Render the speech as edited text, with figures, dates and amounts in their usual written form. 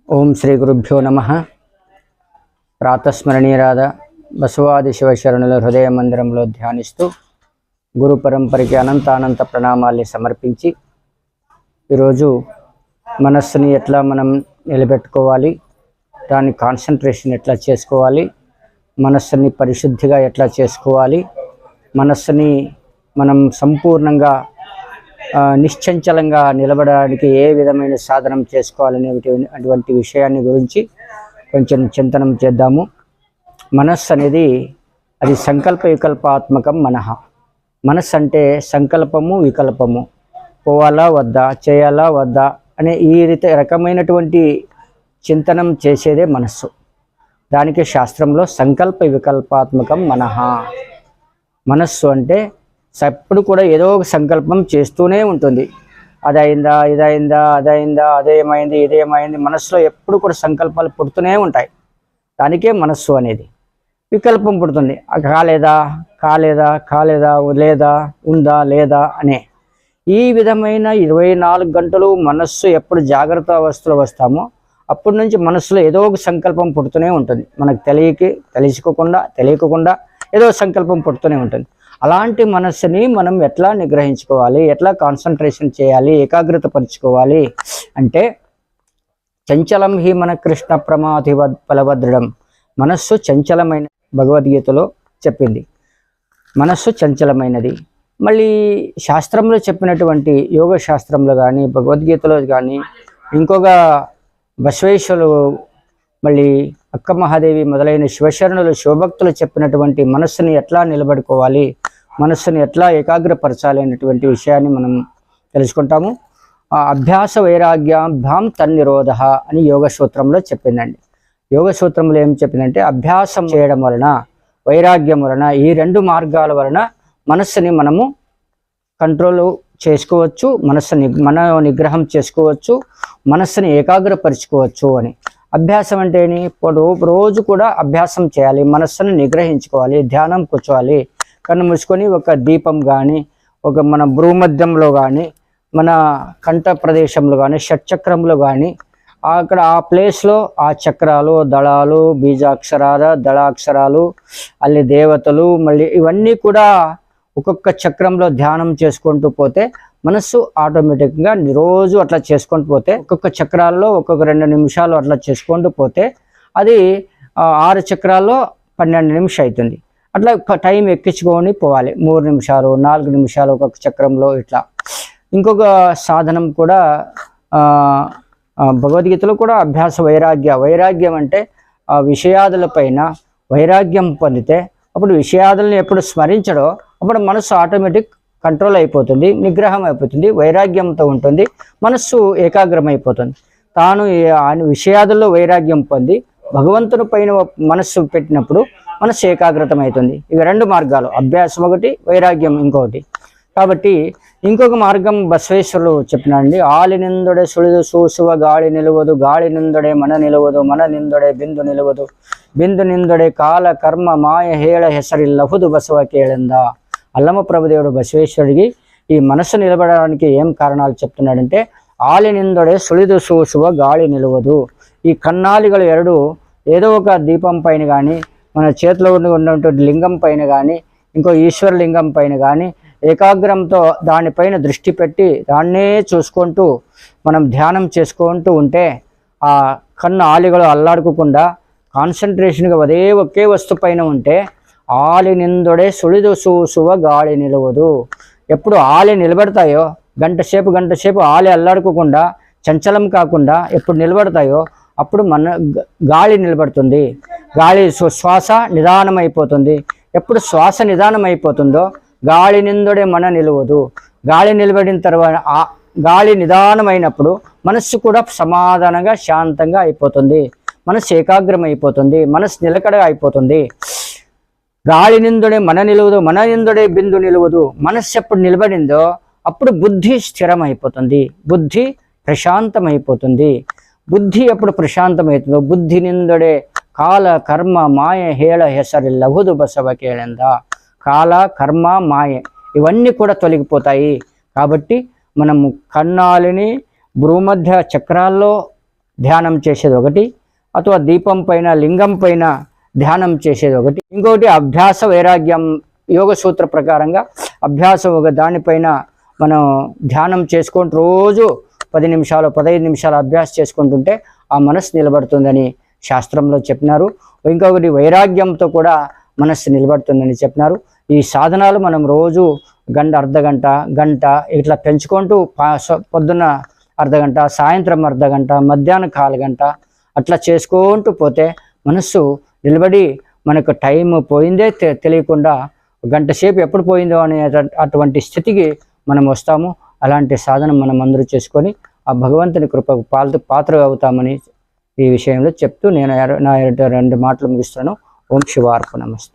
ఓం శ్రీ గురుభ్యో నమః. ప్రాతస్మరణీయరాధ బసవాది శివశరణుల హృదయ మందిరంలో ధ్యానిస్తూ గురు పరంపరకి అనంతానంత ప్రణామాల్ని సమర్పించి ఈరోజు మనస్సుని ఎట్లా మనం నిలబెట్టుకోవాలి, దాని కాన్సన్ట్రేషన్ ఎట్లా చేసుకోవాలి, మనస్సుని పరిశుద్ధిగా ఎట్లా చేసుకోవాలి, మనస్సుని మనం సంపూర్ణంగా నిశ్చంచలంగా నిలబడడానికి ఏ విధమైన సాధనం చేసుకోవాలనే అటువంటి విషయాన్ని గురించి కొంచెం చింతనం చేద్దాము. మనస్సు అనేది అది సంకల్ప వికల్పాత్మకం. మనస్సు అంటే సంకల్పము వికల్పము, పోవాలా వద్దా, చేయాలా వద్దా అనే ఈ రకమైనటువంటి చింతనం చేసేదే మనస్సు. దానికి శాస్త్రంలో సంకల్ప వికల్పాత్మకం మనస్సు అంటే ఎప్పుడు కూడా ఏదో ఒక సంకల్పం చేస్తూనే ఉంటుంది. అదైందా, ఇదైందా, అదైందా, అదేమైంది, ఇదేమైంది, మనస్సులో ఎప్పుడు కూడా సంకల్పాలు పుడుతూనే ఉంటాయి. దానికే మనస్సు అనేది. వికల్పం పుడుతుంది, కాలేదా కాలేదా కాలేదా, లేదా ఉందా లేదా అనే ఈ విధమైన 24 గంటలు మనస్సు ఎప్పుడు జాగ్రత్త అవస్థలో వస్తామో అప్పటి నుంచి మనస్సులో ఏదో ఒక సంకల్పం పుడుతూనే ఉంటుంది. మనకు తెలియకుండా ఏదో సంకల్పం పుడుతూనే ఉంటుంది. అలాంటి మనస్సుని మనం ఎట్లా నిగ్రహించుకోవాలి, ఎట్లా కాన్సన్ట్రేషన్ చేయాలి, ఏకాగ్రత పరుచుకోవాలి అంటే చంచలం హి మన కృష్ణ ప్రమాధి బలభద్రుడం. మనస్సు చంచలమైన, భగవద్గీతలో చెప్పింది మనస్సు చంచలమైనది. మళ్ళీ శాస్త్రంలో చెప్పినటువంటి యోగ శాస్త్రంలో కానీ భగవద్గీతలో కానీ ఇంకొక బసవేశ్వరులు, మళ్ళీ అక్క మహాదేవి మొదలైన శివశరణులు, శివభక్తులు చెప్పినటువంటి మనస్సుని ఎట్లా నిలబడుకోవాలి, మనస్సుని ఎట్లా ఏకాగ్రపరచాలి అనేటువంటి విషయాన్ని మనం తెలుసుకుంటాము. అభ్యాస వైరాగ్యాభ్యాం తన్నిరోధ అని యోగ సూత్రంలో చెప్పిందండి. యోగ సూత్రంలో ఏం చెప్పిందంటే అభ్యాసం చేయడం వలన, వైరాగ్యం వలన, ఈ 2 మార్గాల వలన మనస్సుని మనము కంట్రోల్ చేసుకోవచ్చు, మన నిగ్రహం చేసుకోవచ్చు, మనస్సుని ఏకాగ్రపరుచుకోవచ్చు అని. అభ్యాసం అంటే రోజు కూడా అభ్యాసం చేయాలి, మనస్సును నిగ్రహించుకోవాలి, ధ్యానం కూర్చోవాలి, కన్ను మూసుకొని ఒక దీపం కానీ, ఒక మన భ్రూమధ్యంలో కానీ, మన కంఠ ప్రదేశంలో కానీ, షట్చక్రంలో కానీ, అక్కడ ఆ ప్లేస్లో ఆ చక్రాలు, దళాలు, బీజాక్షరాలు, దళాక్షరాలు, అల్లి దేవతలు, మళ్ళీ ఇవన్నీ కూడా ఒక్కొక్క చక్రంలో ధ్యానం చేసుకుంటూ పోతే మనస్సు ఆటోమేటిక్గా రోజు అట్లా చేసుకుంటూ పోతే, ఒక్కొక్క చక్రాల్లో ఒక్కొక్క 2 నిమిషాలు అట్లా చేసుకుంటూ పోతే అది 6 చక్రాల్లో 12 నిమిషాలు అవుతుంది. అట్లా టైం ఎక్కించుకొని పోవాలి. 3 నిమిషాలు, 4 నిమిషాలు ఒక్కొక్క చక్రంలో ఇట్లా. ఇంకొక సాధనం కూడా భగవద్గీతలో కూడా అభ్యాస వైరాగ్యం అంటే విషయాదులపైన వైరాగ్యం పొందితే అప్పుడు విషయాదులను ఎప్పుడు స్మరించడో అప్పుడు మనస్సు ఆటోమేటిక్ కంట్రోల్ అయిపోతుంది, నిగ్రహం అయిపోతుంది, వైరాగ్యంతో ఉంటుంది, మనస్సు ఏకాగ్రమైపోతుంది. తాను విషయాదుల్లో వైరాగ్యం పొంది భగవంతుని పైన మనస్సు పెట్టినప్పుడు మనస్సు ఏకాగ్రతమవుతుంది. ఇవి 2 మార్గాలు, అభ్యాసం ఒకటి, వైరాగ్యం ఇంకొకటి. కాబట్టి ఇంకొక మార్గం బసవేశ్వరులు చెప్పినాడండి. ఆలినిందొడే సుಳಿದು ಸೂಸುವ గాಳಿ నిలువదు, గాಳಿ నిందొడే మన నిలువదు, మన నిందొడే బిందు నిలువదు, బిందు నిందొడే కాల కర్మ మాయ ಹೇಳ ಹೆಸರಿಲ್ಲಹುದು బసవ ಕೇಳೆಂದ. అల్లమ ప్రభుదేవుడు బసవేశ్వరుడికి ఈ మనస్సు నిలబడడానికి ఏం కారణాలు చెప్తున్నాడంటే, ఆలినిందొడే సుಳಿದು సూసువ గాಳಿ నిలువదు. ఈ కన్నాలిగలు 2 ఏదో ఒక దీపం పైన కానీ, మన చేతిలో ఉన్నటువంటి లింగం పైన కానీ, ఇంకో ఈశ్వరలింగం పైన కానీ ఏకాగ్రంతో దానిపైన దృష్టి పెట్టి దాన్నే చూసుకుంటూ మనం ధ్యానం చేసుకుంటూ ఉంటే ఆ కన్ను ఆలిగలు అల్లాడుకోకుండా కాన్సన్ట్రేషన్గా ఒకే వస్తు పైన ఉంటే ఆలినిందొడే సుಳಿದು సూసువ గాಳಿ నిలవదు. ఎప్పుడు ఆలి నిలబడతాయో గంట సేపు ఆలి అల్లాడుకోకుండా చంచలం కాకుండా ఎప్పుడు నిలబడతాయో అప్పుడు మన గాలి నిలబడుతుంది. గాలి శ్వాస నిదానం అయిపోతుంది. ఎప్పుడు శ్వాస నిదానం అయిపోతుందో గాలి నిందొడే మన నిలవదు. గాలి నిలబడిన తర్వాత గాలి నిదానమైనప్పుడు మనస్సు కూడా సమాధానంగా శాంతంగా అయిపోతుంది, మనస్సు ఏకాగ్రం అయిపోతుంది, మనస్సు నిలకడగా అయిపోతుంది. గాలి నిందొడే మన నిలవదు, మన నిందొడే బిందు నిలవదు. మనస్సు ఎప్పుడు నిలబడిందో అప్పుడు బుద్ధి స్థిరమైపోతుంది, బుద్ధి ప్రశాంతమైపోతుంది. బుద్ధి ఎప్పుడు ప్రశాంతమవుతుందో బుద్ధి నిందొడే కాల కర్మ మాయ ಹೇಳ ಹೆಸರಿಲ್ಲಹುದು ಬಸವ ಕೇಳೆಂದ. కాల కర్మ మాయ ఇవన్నీ కూడా తొలగిపోతాయి. కాబట్టి మనము కన్నాలిని భూమధ్య చక్రాల్లో ధ్యానం చేసేది ఒకటి, అథవా దీపం పైన లింగం పైన ధ్యానం చేసేది ఒకటి, ఇంకొకటి అభ్యాస వైరాగ్యం యోగ సూత్ర ప్రకారంగా అభ్యాసం ఒక దానిపైన మనం ధ్యానం చేసుకుంటూ రోజు 10 నిమిషాలు 15 నిమిషాలు అభ్యాసం చేసుకుంటుంటే ఆ మనస్సు నిలబడుతుందని శాస్త్రంలో చెప్పినారు. ఇంకొకటి వైరాగ్యంతో కూడా మనస్సు నిలబడుతుందని చెప్పినారు. ఈ సాధనాలు మనం రోజు అర్ధగంట గంట ఇట్లా పెంచుకుంటూ పొద్దున్న అర్ధగంట, సాయంత్రం అర్ధగంట, మధ్యాహ్నం 1/4 గంట అట్లా చేసుకుంటూ పోతే మనస్సు నిలబడి మనకు టైం పోయిందే తెలియకుండా గంట సేపు ఎప్పుడు పోయిందో అనే అటువంటి స్థితికి మనం వస్తాము. అలాంటి సాధన మనం అందరూ చేసుకొని ఆ భగవంతుని కృపకు పాత్ర అవుతామని ఈ విషయంలో చెప్తూ నేను నా 2 మాటలు ముగిస్తాను. ఓం శివార్పణమస్తు.